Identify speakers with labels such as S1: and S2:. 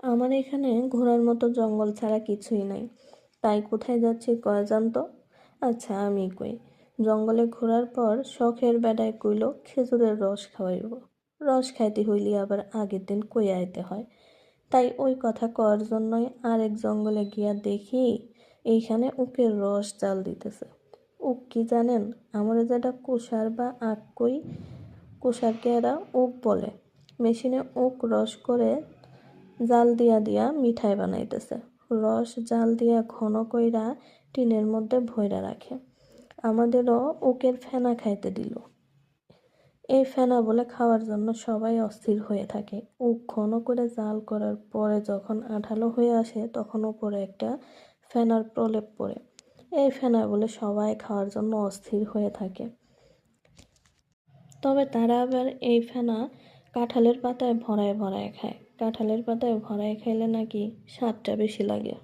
S1: আমার এখানে ঘোরার মতো জঙ্গল ছাড়া কিছুই নাই, তাই কোথায় যাচ্ছি কয় জানতো? আচ্ছা আমি কই। জঙ্গলে ঘোরার পর শখের বেড়ায় কইল খেজুরের রস খাওয়াইব। রস খাইতে হইলে আবার আগের দিন কই আইতে হয়। তাই ওই কথা কওয়ার জন্যই আরেক জঙ্গলে গিয়া দেখি এইখানে উকের রস জাল দিতেছে। উক কি জানেন? আমরা যেটা কুষার বা আখ কই, কুষারকে এরা উক বলে। মেশিনে উক রস করে জাল দিয়া দিয়া মিঠাই বানাইতেছে। রস জাল দিয়া ঘন কইরা টিনের মধ্যে ভইরা রাখে। আমাদেরও উকের ফেনা খাইতে দিল। এই ফেনা বলে খাওয়ার জন্য সবাই অস্থির হয়ে থাকে। উক ঘন করে জাল করার পরে যখন আঠালো হয়ে আসে তখন উপরে একটা ফেনার প্রলেপ পড়ে। এই ফেনা বলে সবাই খাওয়ার জন্য অস্থির হয়ে থাকে। তবে তারা আবার এই ফেনা কাঁঠালের পাতায় ভরায় ভরায় খায়। কাঁঠালের পাতায় ভরায় খাইলে নাকি স্বাদটা বেশি লাগে।